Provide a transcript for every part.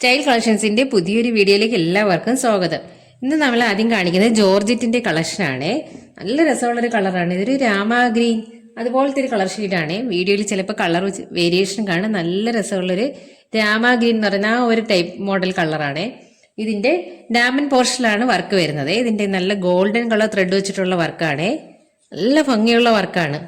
Style കളക്ഷൻസിന്റെ പുതിയൊരു വീഡിയോയിലേക്ക് എല്ലാവർക്കും സ്വാഗതം. ഇന്ന് നമ്മൾ ആദ്യം കാണിക്കുന്നത് ജോർജറ്റിന്റെ കളക്ഷനാണ്. നല്ല രസമുള്ളൊരു കളറാണ്. ഇതൊരു രാമ ഗ്രീൻ അതുപോലത്തെ ഒരു കളർ ഷീറ്റാണ്. വീഡിയോയിൽ ചിലപ്പോൾ കളർ വേരിയേഷൻ കാണാൻ നല്ല രസമുള്ളൊരു രാമ ഗ്രീൻ എന്ന് പറയുന്ന ആ ഒരു ടൈപ്പ് മോഡൽ കളറാണ്. ഇതിന്റെ ഡയമണ്ട് പോർഷനിലാണ് വർക്ക് വരുന്നത്. ഇതിന്റെ നല്ല ഗോൾഡൻ കളർ ത്രെഡ് വെച്ചിട്ടുള്ള വർക്കാണ്. നല്ല ഭംഗിയുള്ള വർക്കാണ്.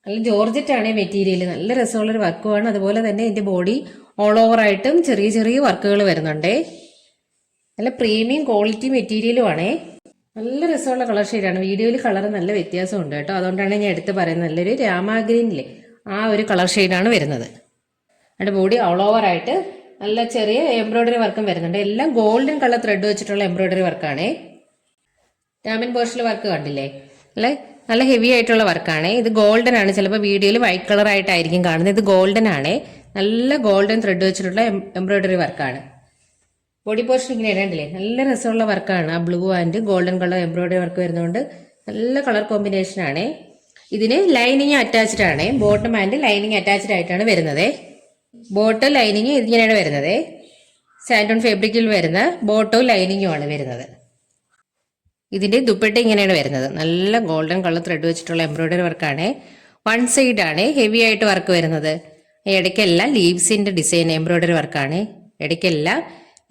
നല്ല ജോർജറ്റ് ആണ് മെറ്റീരിയൽ. നല്ല രസമുള്ളൊരു വർക്കുമാണ്. അതുപോലെ തന്നെ ഇതിന്റെ ബോഡി ഓൾ ഓവർ ആയിട്ടും ചെറിയ ചെറിയ വർക്കുകൾ വരുന്നുണ്ട്. നല്ല പ്രീമിയം ക്വാളിറ്റി മെറ്റീരിയലും ആണേ. നല്ല രസമുള്ള കളർ ഷെയ്ഡാണ്. വീഡിയോയിൽ കളർ നല്ല വ്യത്യാസമുണ്ട് കേട്ടോ. അതുകൊണ്ടാണ് ഞാൻ എടുത്ത് പറയുന്നത്. നല്ലൊരു രാമാഗ്രീനിലെ ആ ഒരു കളർ ഷെയ്ഡാണ് വരുന്നത്. അതിന്റെ ബോഡി ഓൾ ഓവർ ആയിട്ട് നല്ല ചെറിയ എംബ്രോയിഡറി വർക്കും വരുന്നുണ്ട്. എല്ലാം ഗോൾഡൻ കളർ ത്രെഡ് വെച്ചിട്ടുള്ള എംബ്രോയിഡറി വർക്കാണ്. ഡയമണ്ട് പോർഷനിൽ വർക്ക് കണ്ടില്ലേ? അല്ലെ നല്ല ഹെവി ആയിട്ടുള്ള വർക്കാണ്. ഇത് ഗോൾഡൻ ആണ്. ചിലപ്പോൾ വീഡിയോയിൽ വൈറ്റ് കളർ ആയിട്ടായിരിക്കും കാണുന്നത്. ഇത് ഗോൾഡൻ ആണ്. നല്ല ഗോൾഡൻ ത്രെഡ് വെച്ചിട്ടുള്ള എംബ്രോയിഡറി വർക്കാണ്. ബോഡി പോർഷൻ ഇങ്ങനെ ഇടണ്ടില്ലേ? നല്ല രസമുള്ള വർക്കാണ്. ആ blue and golden colour embroidery work വരുന്നതുകൊണ്ട് നല്ല കളർ കോമ്പിനേഷൻ ആണ്. ഇതിന് ലൈനിങ് അറ്റാച്ച്ഡ് ആണ്. ബോട്ടം ആൻഡ് ലൈനിങ് അറ്റാച്ച്ഡ് ആയിട്ടാണ് വരുന്നത്. ബോട്ട് ലൈനിങ് ഇതിങ്ങനെയാണ് വരുന്നത്. സാൻഡോൺ ഫാബ്രിക്കിൽ വരുന്ന ബോട്ടവും ലൈനിങ്ങും ആണ് വരുന്നത്. ഇതിന്റെ ദുപ്പട്ട ഇങ്ങനെയാണ് വരുന്നത്. നല്ല ഗോൾഡൻ കളർ ത്രെഡ് വെച്ചിട്ടുള്ള എംബ്രോയിഡറി വർക്കാണ്. വൺ സൈഡ് ആണ് ഹെവി ആയിട്ട് വർക്ക് വരുന്നത്. ഇടയ്ക്കെല്ലാം ലീവ്സിന്റെ ഡിസൈൻ എംബ്രോയിഡറി വർക്കാണ്. ഇടയ്ക്കെല്ലാം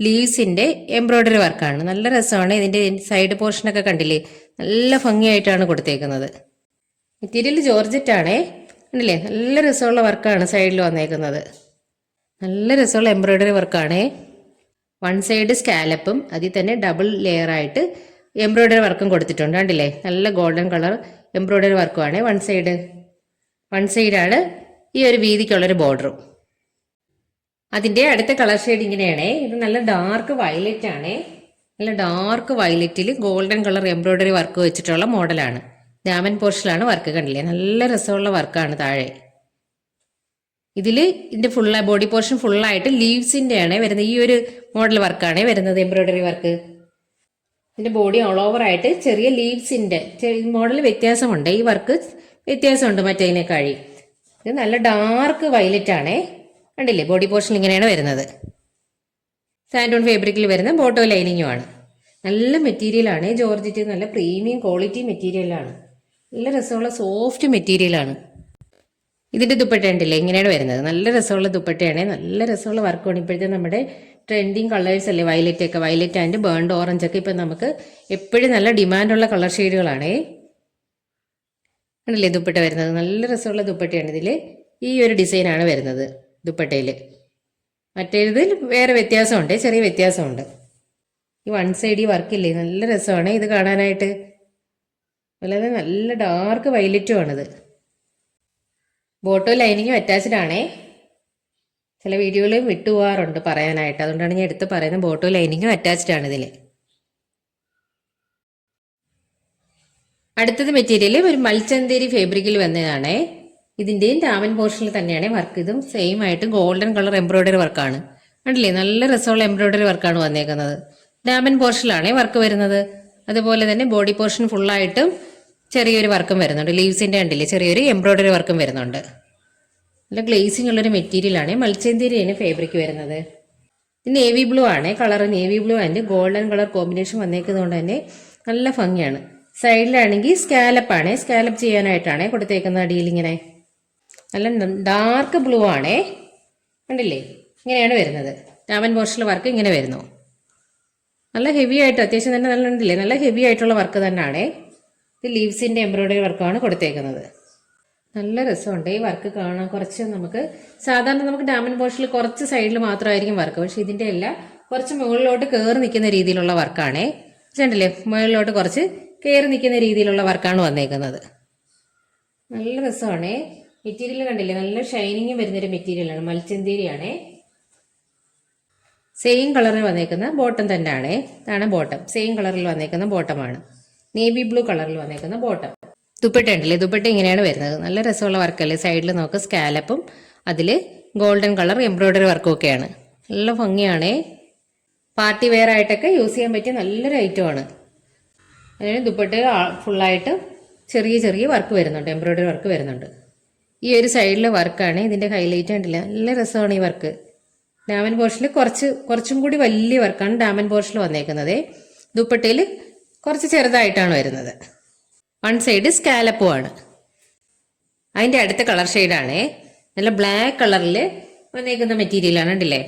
ലീവ്സിന്റെ എംബ്രോയിഡറി വർക്കാണ്. നല്ല രസമാണ്. ഇതിന്റെ സൈഡ് പോർഷനൊക്കെ കണ്ടില്ലേ? നല്ല ഭംഗിയായിട്ടാണ് കൊടുത്തേക്കുന്നത്. മെറ്റീരിയൽ ജോർജറ്റ് ആണേ. കണ്ടില്ലേ? നല്ല രസമുള്ള വർക്കാണ് സൈഡിൽ വന്നേക്കുന്നത്. നല്ല രസമുള്ള എംബ്രോയിഡറി വർക്കാണ്. വൺ സൈഡ് സ്കാലപ്പും അതിൽ തന്നെ ഡബിൾ ലെയർ ആയിട്ട് എംബ്രോയിഡറി വർക്കും കൊടുത്തിട്ടുണ്ട്. കണ്ടില്ലേ? നല്ല ഗോൾഡൻ കളർ എംബ്രോയിഡറി വർക്കുമാണ്. വൺ സൈഡാണ് ഈ ഒരു വീതിക്കുള്ളൊരു ബോർഡറും. അതിന്റെ അടുത്ത കളർ ഷെയ്ഡ് ഇങ്ങനെയാണ്. ഇത് നല്ല ഡാർക്ക് വയലറ്റ് ആണ്. നല്ല ഡാർക്ക് വയലറ്റിൽ ഗോൾഡൻ കളർ എംബ്രോയിഡറി വർക്ക് വെച്ചിട്ടുള്ള മോഡലാണ്. ഡയമണ്ട് പോർഷനിലാണ് വർക്ക്. കണ്ടില്ലേ? നല്ല രസമുള്ള വർക്കാണ് താഴെ. ഇതിന്റെ ബോഡി പോർഷൻ ഫുള്ളായിട്ട് ലീവ്സിന്റെ ആണ് വരുന്നത്. ഈ ഒരു മോഡൽ വർക്കാണ് വരുന്നത്, എംബ്രോയിഡറി വർക്ക്. ഇതിന്റെ ബോഡി ഓൾ ഓവർ ആയിട്ട് ചെറിയ ലീവ്സിന്റെ മോഡൽ വ്യത്യാസമുണ്ട്. ഈ വർക്ക് വ്യത്യാസമുണ്ട് മറ്റേതിനേക്കാഴി. ഇത് നല്ല ഡാർക്ക് വയലറ്റ് ആണേ. കണ്ടില്ലേ? ബോഡി പോർഷൻ ഇങ്ങനെയാണ് വരുന്നത്. സാൻഡോൺ ഫാബ്രിക്കിൽ വരുന്ന ബോട്ടോ ലൈനിങ്ങും ആണ്. നല്ല മെറ്റീരിയലാണ്. ജോർജറ്റ് നല്ല പ്രീമിയം ക്വാളിറ്റി മെറ്റീരിയലാണ്. നല്ല രസമുള്ള സോഫ്റ്റ് മെറ്റീരിയലാണ്. ഇതിന്റെ ദുപ്പട്ട ഉണ്ടല്ലേ? ഇങ്ങനെയാണ് വരുന്നത്. നല്ല രസമുള്ള ദുപ്പട്ടയാണ്. നല്ല രസമുള്ള വർക്കാണ്. ഇപ്പോഴത്തെ നമ്മുടെ ട്രെൻഡിങ് കളേഴ്സ് അല്ലേ വയലറ്റ് ഒക്കെ. വയലറ്റ് ആൻഡ് ബേൺഡ് ഓറഞ്ച് ഒക്കെ ഇപ്പം നമുക്ക് എപ്പോഴും നല്ല ഡിമാൻഡുള്ള കളർ ഷെയ്ഡുകളാണ്. ആണല്ലേ ദുപ്പട്ട വരുന്നത്? നല്ല രസമുള്ള ദുപ്പട്ടയാണ്. ഇതിൽ ഈ ഒരു ഡിസൈനാണ് വരുന്നത് ദുപ്പട്ടയിൽ. മറ്റേതിൽ വേറെ വ്യത്യാസമുണ്ട്, ചെറിയ വ്യത്യാസമുണ്ട്. ഈ വൺ സൈഡ് ഈ വർക്കില്ലേ? നല്ല രസമാണ് ഇത് കാണാനായിട്ട്. അല്ലാതെ നല്ല ഡാർക്ക് വയലറ്റും ആണിത്. ബോട്ടോ ലൈനിങ്ങും അറ്റാച്ച്ഡ് ആണേ. ചില വീഡിയോയിൽ വിട്ടുപോകാറുണ്ട് പറയാനായിട്ട്. അതുകൊണ്ടാണ് ഞാൻ എടുത്ത് പറയുന്നത്. ബോട്ടോ ലൈനിങ്ങും അറ്റാച്ച്ഡ് ആണ് ഇതിൽ. അടുത്തത് മെറ്റീരിയൽ ഒരു മൽച്ചന്തേരി ഫാബ്രിക്കിൽ വന്നതാണ്. ഇതിന്റെയും ഡയമണ്ട് പോർഷനിൽ തന്നെയാണ് വർക്ക്. ഇതും സെയിം ആയിട്ട് ഗോൾഡൻ കളർ എംബ്രോയിഡറി വർക്കാണ്. കണ്ടില്ലേ? നല്ല രസമുള്ള എംബ്രോയിഡറി വർക്കാണ് വന്നേക്കുന്നത്. ഡയമണ്ട് പോർഷനിലാണ് വർക്ക് വരുന്നത്. അതുപോലെ തന്നെ ബോഡി പോർഷൻ ഫുള്ളായിട്ടും ചെറിയൊരു വർക്കും വരുന്നുണ്ട്. ലീവ്സിന്റെ കണ്ടില്ലേ? ചെറിയൊരു എംബ്രോയിഡറി വർക്കും വരുന്നുണ്ട്. നല്ല ഗ്ലേസിംഗ് ഉള്ളൊരു മെറ്റീരിയലാണ്. മൽച്ചന്തേരിയാണ് ഫാബ്രിക് വരുന്നത്. ഇത് നേവി ബ്ലൂ ആണ് colour. Navy blue and golden colour combination വന്നേക്കുന്നതുകൊണ്ട് തന്നെ നല്ല ഭംഗിയാണ്. സൈഡിലാണെങ്കിൽ സ്കാലപ്പാണ്. സ്കാലപ്പ് ചെയ്യാനായിട്ടാണ് കൊടുത്തേക്കുന്ന അടിയിൽ ഇങ്ങനെ നല്ല ഡാർക്ക് ബ്ലൂ ആണേ. കണ്ടില്ലേ? ഇങ്ങനെയാണ് വരുന്നത്. ഡയമണ്ട് പോർഷനിൽ വർക്ക് ഇങ്ങനെ വരുന്നു. നല്ല ഹെവി ആയിട്ട് അത്യാവശ്യം തന്നെ നല്ല ഉണ്ടല്ലേ? നല്ല ഹെവി ആയിട്ടുള്ള വർക്ക് തന്നെയാണ്. ഇത് ലീവ്സിന്റെ എംബ്രോയിഡറി വർക്കാണ് കൊടുത്തേക്കുന്നത്. നല്ല രസമുണ്ട് ഈ വർക്ക് കാണാൻ. കുറച്ച് നമുക്ക് സാധാരണ നമുക്ക് ഡയമണ്ട് പോർഷനിൽ കുറച്ച് സൈഡിൽ മാത്രമായിരിക്കും വർക്ക്. പക്ഷെ ഇതിന്റെ എല്ലാം കുറച്ച് മുകളിലോട്ട് കയറി നിൽക്കുന്ന രീതിയിലുള്ള വർക്കാണ്. കണ്ടില്ലേ? മുകളിലോട്ട് കുറച്ച് കയറി നിൽക്കുന്ന രീതിയിലുള്ള വർക്കാണ് വന്നേക്കുന്നത്. നല്ല രസമാണ്. മെറ്റീരിയൽ കണ്ടില്ലേ? നല്ല ഷൈനിങ് വരുന്നൊരു മെറ്റീരിയലാണ്. മൽച്ചന്തേരിയാണ്. സെയിം കളറിൽ വന്നേക്കുന്ന ബോട്ടം തന്നെയാണ്. ഇതാണ് ബോട്ടം. സെയിം കളറിൽ വന്നേക്കുന്ന ബോട്ടമാണ്. നേവി ബ്ലൂ കളറിൽ വന്നേക്കുന്ന ബോട്ടം. ദുപ്പട്ട ഉണ്ടല്ലേ? ദുപ്പട്ട ഇങ്ങനെയാണ് വരുന്നത്. നല്ല രസമുള്ള വർക്കല്ലേ? സൈഡിൽ നോക്ക് സ്കാലപ്പും അതിൽ ഗോൾഡൻ കളർ എംബ്രോയിഡറി വർക്കും ഒക്കെയാണ്. നല്ല ഭംഗിയാണ്. പാർട്ടി വെയർ ആയിട്ടൊക്കെ യൂസ് ചെയ്യാൻ പറ്റിയ നല്ലൊരു ഐറ്റമാണ്. അതിന് ദുപ്പട്ട ഫുള്ളായിട്ട് ചെറിയ ചെറിയ വർക്ക് വരുന്നുണ്ട്. എംബ്രോയിഡറി വർക്ക് വരുന്നുണ്ട്. ഈ ഒരു സൈഡിലെ വർക്കാണ് ഇതിന്റെ ഹൈലൈറ്റ്. കണ്ടില്ല? നല്ല രസമാണ് ഈ വർക്ക്. ഡാമൻ പോർഷനിൽ കുറച്ചും കൂടി വലിയ വർക്കാണ് ഡാമൻ പോർഷനിൽ വന്നേക്കുന്നത്. ദുപ്പട്ടയിൽ കുറച്ച് ചെറുതായിട്ടാണ് വരുന്നത്. വൺ സൈഡ് സ്കാലപ്പും ആണ്. അതിൻ്റെ അടുത്ത കളർ ഷെയ്ഡാണ് നല്ല ബ്ലാക്ക് കളറിൽ വന്നേക്കുന്ന മെറ്റീരിയലാണ്. കണ്ടില്ലേ,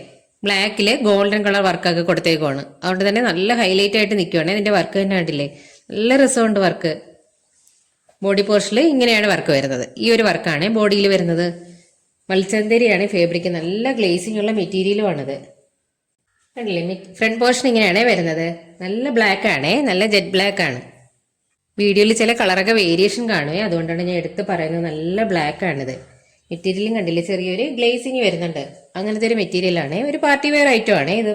ബ്ലാക്കിൽ ഗോൾഡൻ കളർ വർക്കൊക്കെ കൊടുത്തേക്കുവാണ്. അതുകൊണ്ട് തന്നെ നല്ല ഹൈലൈറ്റ് ആയിട്ട് നിൽക്കുവാണ്. ഇതിൻ്റെ വർക്ക് തന്നെ കണ്ടില്ലേ, നല്ല രസമുണ്ട് വർക്ക്. ബോഡി പോർഷനിൽ ഇങ്ങനെയാണ് വർക്ക് വരുന്നത്. ഈ ഒരു വർക്കാണ് ബോഡിയിൽ വരുന്നത്. മൽച്ചന്തരിയാണ് ഫാബ്രിക്, നല്ല ഗ്ലേസിംഗ് ഉള്ള മെറ്റീരിയലുമാണിത്. കണ്ടില്ലേ, ഫ്രണ്ട് പോർഷൻ ഇങ്ങനെയാണ് വരുന്നത്. നല്ല ബ്ലാക്ക് ആണ്, നല്ല ജെറ്റ് ബ്ലാക്ക് ആണ്. വീഡിയോയിൽ ചില കളറൊക്കെ വേരിയേഷൻ കാണുമേ, അതുകൊണ്ടാണ് ഞാൻ എടുത്ത് പറയുന്നത്. നല്ല ബ്ലാക്ക് ആണിത്. മെറ്റീരിയലും കണ്ടില്ലേ, ചെറിയൊരു ഗ്ലേസിങ് വരുന്നുണ്ട്. അങ്ങനത്തെ ഒരു മെറ്റീരിയലാണ്. ഒരു പാർട്ടി വെയർ ഐറ്റം ആണ് ഇത്.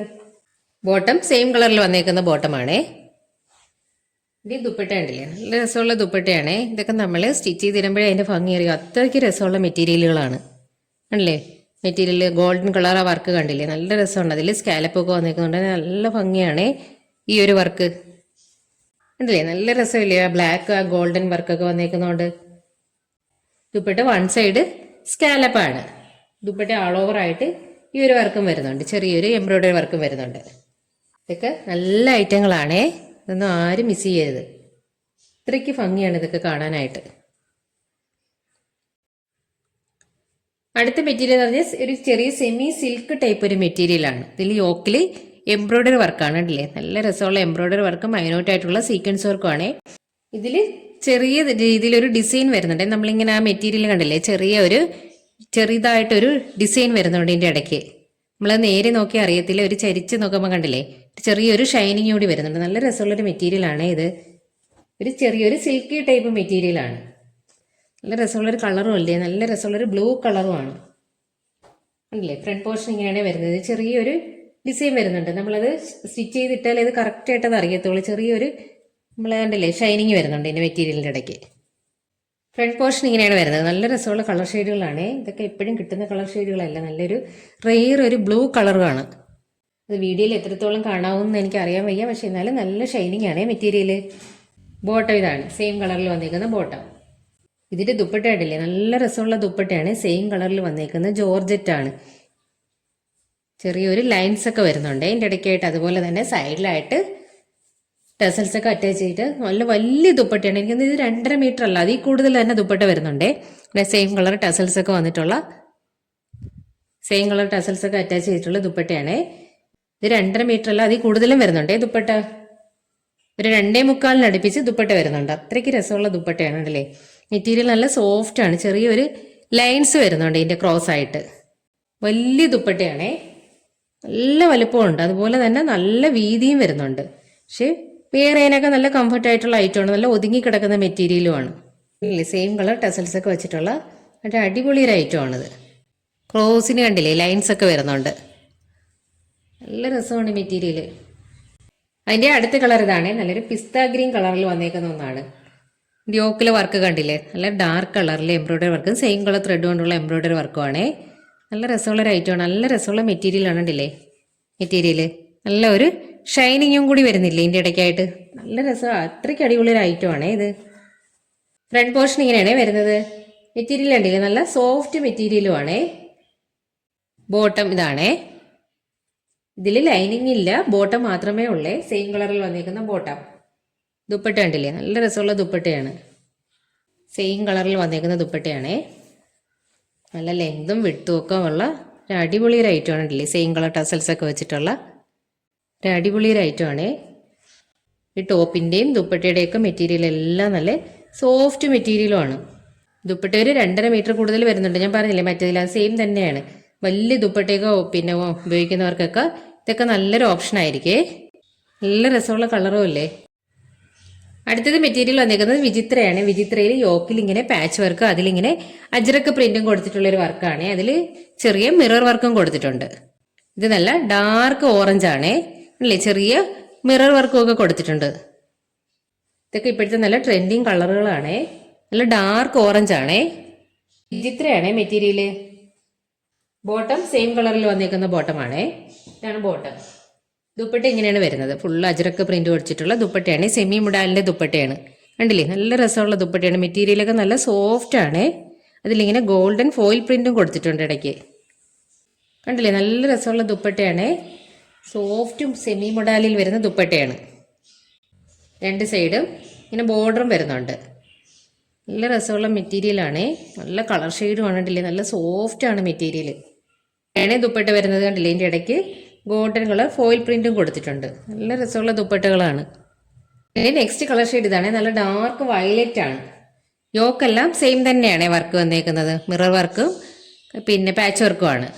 ബോട്ടം സെയിം കളറിൽ വന്നേക്കുന്ന ബോട്ടമാണ്. ഇത് ദുപ്പട്ട കണ്ടില്ലേ, നല്ല രസമുള്ള ദുപ്പട്ടയാണ്. ഇതൊക്കെ നമ്മൾ സ്റ്റിച്ച് ചെയ്തിടുമ്പോഴേ അതിൻ്റെ ഭംഗി അറിയാം. അത്രയ്ക്ക് രസമുള്ള മെറ്റീരിയലുകളാണ്. ആണല്ലേ, മെറ്റീരിയൽ ഗോൾഡൻ കളർ ആ വർക്ക് കണ്ടില്ലേ, നല്ല രസമുണ്ട്. അതിൽ സ്കാലപ്പൊക്കെ വന്നേക്കുന്നുണ്ട്, നല്ല ഭംഗിയാണ് ഈ ഒരു വർക്ക്. കണ്ടില്ലേ, നല്ല രസമില്ലേ, ആ ബ്ലാക്ക് ആ ഗോൾഡൻ വർക്കൊക്കെ വന്നേക്കുന്നതുകൊണ്ട്. ദുപ്പട്ട വൺ സൈഡ് സ്കാലപ്പാണ്. ദുപ്പട്ട ആൾ ഓവർ ആയിട്ട് ഈ ഒരു വർക്കും വരുന്നുണ്ട്, ചെറിയൊരു എംബ്രോയിഡറി വർക്കും വരുന്നുണ്ട്. ഇതൊക്കെ നല്ല ഐറ്റങ്ങളാണേ, ഇതൊന്നും ആരും മിസ് ചെയ്യരുത്. ഇത്രയ്ക്ക് ഭംഗിയാണ് ഇതൊക്കെ കാണാനായിട്ട്. അടുത്ത മെറ്റീരിയൽ എന്ന് പറഞ്ഞാൽ ഒരു ചെറിയ സെമി സിൽക്ക് ടൈപ്പ് ഒരു മെറ്റീരിയലാണ്. ഇതിൽ യോക്കിൽ എംബ്രോയിഡറി വർക്കാണ്. കണ്ടില്ലേ, നല്ല രസമുള്ള എംബ്രോയിഡറി വർക്കും മൈനോട്ടായിട്ടുള്ള സീക്വൻസ് വർക്കും ആണ്. ഇതിൽ ചെറിയ രീതിയിലൊരു ഡിസൈൻ വരുന്നുണ്ട്. നമ്മളിങ്ങനെ ആ മെറ്റീരിയൽ കണ്ടില്ലേ, ചെറിയതായിട്ടൊരു ഡിസൈൻ വരുന്നുണ്ട് ഇതിൻ്റെ ഇടയ്ക്ക്. നമ്മൾ നേരെ നോക്കി അറിയത്തില്ല, ഒരു ചരിച്ച് നോക്കുമ്പോൾ കണ്ടില്ലേ ചെറിയൊരു ഷൈനിങ് കൂടി വരുന്നുണ്ട്. നല്ല രസമുള്ളൊരു മെറ്റീരിയലാണ് ഇത്. ഒരു ചെറിയൊരു സിൽക്കി ടൈപ്പ് മെറ്റീരിയലാണ്. നല്ല രസമുള്ളൊരു കളറും അല്ലേ, നല്ല രസമുള്ളൊരു ബ്ലൂ കളറുമാണ്. അല്ലേ, ഫ്രണ്ട് പോർഷൻ ഇങ്ങനെയാണ് വരുന്നത്. ചെറിയൊരു ഡിസൈൻ വരുന്നുണ്ട്. നമ്മളത് സ്റ്റിച്ച് ചെയ്തിട്ടാൽ ഇത് കറക്റ്റായിട്ടത് അറിയത്തുള്ളൂ. ചെറിയൊരു നമ്മൾ കണ്ടില്ലേ ഷൈനിങ് വരുന്നുണ്ട് ഇതിൻ്റെ മെറ്റീരിയലിൻ്റെ ഇടയ്ക്ക്. ഫ്രണ്ട് പോർഷൻ ഇങ്ങനെയാണ് വരുന്നത്. നല്ല രസമുള്ള കളർ ഷെയ്ഡുകളാണ്. ഇതൊക്കെ എപ്പോഴും കിട്ടുന്ന കളർ ഷെയ്ഡുകളല്ല, നല്ലൊരു റെയർ ഒരു ബ്ലൂ കളറുമാണ്. അത് വീഡിയോയിൽ എത്രത്തോളം കാണാവുമെന്ന് എനിക്ക് അറിയാൻ വയ്യ, പക്ഷെ എന്നാലും നല്ല ഷൈനിങ് ആണ് മെറ്റീരിയൽ. ബോട്ടം ഇതാണ്, സെയിം കളറിൽ വന്നിരിക്കുന്ന ബോട്ടം. ഇതിൻ്റെ ദുപ്പട്ട ഇടില്ലേ, നല്ല രസമുള്ള ദുപ്പട്ടയാണ്. സെയിം കളറിൽ വന്നേക്കുന്ന ജോർജറ്റ് ആണ്. ചെറിയൊരു ലൈൻസ് ഒക്കെ വരുന്നുണ്ട് അതിൻ്റെ ഇടയ്ക്കായിട്ട്. അതുപോലെ തന്നെ സൈഡിലായിട്ട് ടെസൽസ് ഒക്കെ അറ്റാച്ച് ചെയ്തിട്ട് നല്ല വലിയ ദുപ്പട്ടയാണ്. എനിക്കൊന്ന് ഇത് 2.5 മീറ്റർ അല്ല, അതിൽ കൂടുതൽ തന്നെ ദുപ്പട്ട വരുന്നുണ്ട്. ഇവിടെ സെയിം കളർ ടെസൽസ് ഒക്കെ വന്നിട്ടുള്ള സെയിം കളർ ടെസൽസ് ഒക്കെ അറ്റാച്ച് ചെയ്തിട്ടുള്ള ദുപ്പട്ടയാണ്. ഇത് 2.5 മീറ്റർ അല്ല, അതിൽ കൂടുതലും വരുന്നുണ്ട് ദുപ്പട്ട. ഒരു 2.25 അടുപ്പിച്ച് ദുപ്പട്ട വരുന്നുണ്ട്. അത്രയ്ക്ക് രസമുള്ള ദുപ്പട്ടയാണ് അല്ലേ. മെറ്റീരിയൽ നല്ല സോഫ്റ്റ് ആണ്. ചെറിയൊരു ലൈൻസ് വരുന്നുണ്ട് ഇതിൻ്റെ ക്രോസ് ആയിട്ട്. വലിയ ദുപ്പട്ടയാണേ, നല്ല വലുപ്പമുണ്ട്. അതുപോലെ തന്നെ നല്ല വീതിയും വരുന്നുണ്ട്. പക്ഷെ വെയർ ചെയ്യാനൊക്കെ നല്ല കംഫർട്ടായിട്ടുള്ള ഐറ്റമാണ്. നല്ല ഒതുങ്ങി കിടക്കുന്ന മെറ്റീരിയലുമാണ്. ഇല്ലേ, സെയിം കളർ ടെസൽസ് ഒക്കെ വെച്ചിട്ടുള്ള ഒരു അടിപൊളി ഒരു ഐറ്റമാണിത്. ക്രോസിന് കണ്ടില്ലേ ലൈൻസ് ഒക്കെ വരുന്നുണ്ട്. നല്ല രസമാണ് മെറ്റീരിയൽ. അതിൻ്റെ അടുത്ത കളർ ഇതാണ്, നല്ലൊരു പിസ്ത ഗ്രീൻ കളറിൽ വന്നേക്കുന്ന ഒന്നാണ്. യോക്കിലെ വർക്ക് കണ്ടില്ലേ, നല്ല ഡാർക്ക് കളറിൽ എംബ്രോയിഡറി വർക്കും സെയിം കളർ ത്രെഡ് കൊണ്ടുള്ള എംബ്രോയിഡറി വർക്കും ആണേ. നല്ല രസമുള്ള ഒരു ഐറ്റമാണ്. നല്ല രസമുള്ള മെറ്റീരിയലാണ് കണ്ടില്ലേ. മെറ്റീരിയൽ നല്ല ഒരു ഷൈനിങ്ങും കൂടി വരുന്നില്ലേ ഇതിൻ്റെ ഇടയ്ക്കായിട്ട്. നല്ല രസം, അത്രയ്ക്ക് അടിപൊളി ഒരു ഐറ്റമാണ് ഇത്. ഫ്രണ്ട് പോർഷൻ ഇങ്ങനെയാണ് വരുന്നത്. മെറ്റീരിയൽ കണ്ടില്ലേ, നല്ല സോഫ്റ്റ് മെറ്റീരിയലും ആണേ. ബോട്ടം ഇതാണേ. ഇതിൽ ലൈനിങ് ഇല്ല, ബോട്ടം മാത്രമേ ഉള്ളേ. സെയിം കളറിൽ വന്നിരിക്കുന്ന ബോട്ടം. ദുപ്പട്ട കണ്ടില്ലേ, നല്ല രസമുള്ള ദുപ്പട്ടയാണ്. സെയിം കളറിൽ വന്നിരിക്കുന്ന ദുപ്പട്ടയാണേ. നല്ല ലെങ്തും വിട്ടും ഒക്കെ ഉള്ള ഒരു അടിപൊളി ഒരു ഐറ്റമാണ് കണ്ടില്ലേ. സെയിം കളർ ടസൽസ് ഒക്കെ വെച്ചിട്ടുള്ള ഒരു അടിപൊളി ഒരു ഐറ്റമാണ്. ഈ ടോപ്പിൻ്റെയും ദുപ്പട്ടയുടെയൊക്കെ മെറ്റീരിയൽ എല്ലാം നല്ല സോഫ്റ്റ് മെറ്റീരിയലുമാണ്. ദുപ്പട്ട ഒരു 2.5 മീറ്റർ കൂടുതൽ വരുന്നുണ്ട്. ഞാൻ പറഞ്ഞില്ലേ മറ്റേതില്ല, സെയിം തന്നെയാണ്. വലിയ ദുപ്പട്ടയൊക്കെ പിന്നെ ഉപയോഗിക്കുന്നവർക്കൊക്കെ ഇതൊക്കെ നല്ലൊരു ഓപ്ഷൻ ആയിരിക്കേ. നല്ല രസമുള്ള കളറും അല്ലേ. അടുത്തത് മെറ്റീരിയൽ വന്നിരിക്കുന്നത് വിചിത്രയാണ്. വിചിത്രയിൽ യോക്കിൽ ഇങ്ങനെ പാച്ച് വർക്ക്, അതിലിങ്ങനെ അജ്രക്ക് പ്രിന്റും കൊടുത്തിട്ടുള്ളൊരു വർക്കാണ്. അതിൽ ചെറിയ മിറർ വർക്കും കൊടുത്തിട്ടുണ്ട്. ഇത് നല്ല ഡാർക്ക് ഓറഞ്ച് ആണേ അല്ലേ, ചെറിയ മിറർ വർക്കും ഒക്കെ കൊടുത്തിട്ടുണ്ട്. ഇതൊക്കെ ഇപ്പോഴത്തെ നല്ല ട്രെൻഡിങ് കളറുകളാണേ. നല്ല ഡാർക്ക് ഓറഞ്ച് ആണേ. വിചിത്രയാണേ മെറ്റീരിയല്. ബോട്ടം സെയിം കളറിൽ വന്നിരിക്കുന്ന ബോട്ടമാണേ. ഇതാണ് ബോട്ടം. ദുപ്പട്ട ഇങ്ങനെയാണ് വരുന്നത്. ഫുൾ അജ്രക്ക് പ്രിന്റ് കൊടുത്തിട്ടുള്ള ദുപ്പട്ടയാണ്. സെമി മുടാലിന്റെ ദുപ്പട്ടയാണ്. കണ്ടില്ലേ, നല്ല രസമുള്ള ദുപ്പട്ടയാണ്. മെറ്റീരിയലൊക്കെ നല്ല സോഫ്റ്റ് ആണ്. അതിലിങ്ങനെ ഗോൾഡൻ ഫോയിൽ പ്രിന്റും കൊടുത്തിട്ടുണ്ട് ഇടയ്ക്ക്. കണ്ടില്ലേ, നല്ല രസമുള്ള ദുപ്പട്ടയാണ്. സോഫ്റ്റും സെമി മൊഡാലിൽ വരുന്ന ദുപ്പട്ടയാണ്. രണ്ട് സൈഡും ഇങ്ങനെ ബോർഡറും വരുന്നുണ്ട്. നല്ല രസമുള്ള മെറ്റീരിയലാണ്. നല്ല കളർ ഷെയ്ഡും ആണ്. കണ്ടില്ലേ, നല്ല സോഫ്റ്റാണ് മെറ്റീരിയൽ. ആണ് ദുപ്പട്ട വരുന്നത്. കണ്ടില്ലേ, ഇതിൻ്റെ ഇടയ്ക്ക് ഗോൾഡൻ കളർ ഫോയിൽ പ്രിന്റും കൊടുത്തിട്ടുണ്ട്. നല്ല രസമുള്ള ദുപ്പട്ടകളാണ്. നെക്സ്റ്റ് കളർ ഷെയ്ഡ് ഇതാണ്. നല്ല ഡാർക്ക് വയലറ്റ് ആണ്. യോക്കെല്ലാം സെയിം തന്നെയാണ് വർക്ക് വന്നേക്കുന്നത്. മിറർ വർക്കും പിന്നെ പാച്ച് വർക്കും ആണ്.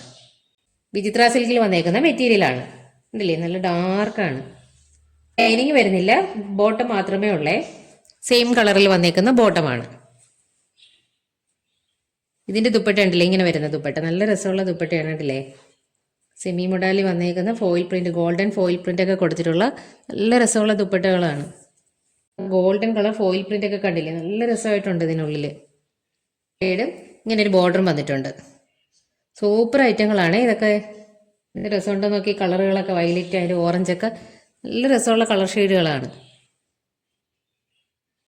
വിചിത്ര സിൽക്കിൽ വന്നേക്കുന്ന മെറ്റീരിയലാണ്. കണ്ടില്ലേ, നല്ല ഡാർക്കാണ്. ലൈനിങ് വരുന്നില്ല, ബോട്ടം മാത്രമേ ഉള്ളേ. സെയിം കളറിൽ വന്നേക്കുന്ന ബോട്ടമാണ്. ഇതിന്റെ ദുപ്പട്ട ഉണ്ടല്ലേ, ഇങ്ങനെ വരുന്ന ദുപ്പട്ട നല്ല രസമുള്ള ദുപ്പട്ടയാണ്. കണ്ടില്ലേ, സെമി മൊഡാലി വന്നേക്കുന്ന foil print, golden foil print ഒക്കെ കൊടുത്തിട്ടുള്ള നല്ല രസമുള്ള ദുപ്പട്ടകളാണ്. ഗോൾഡൻ കളർ ഫോയിൽ പ്രിന്റ് ഒക്കെ കണ്ടില്ലേ, നല്ല രസമായിട്ടുണ്ട്. ഇതിനുള്ളിൽ ഷെയ്ഡും ഇങ്ങനെ ഒരു ബോർഡറും വന്നിട്ടുണ്ട്. സൂപ്പർ ഐറ്റങ്ങളാണ് ഇതൊക്കെ. രസമുണ്ടോ നോക്കി, കളറുകളൊക്കെ വയലറ്റ് അതിൻ്റെ ഓറഞ്ചൊക്കെ നല്ല രസമുള്ള കളർ ഷെയ്ഡുകളാണ്.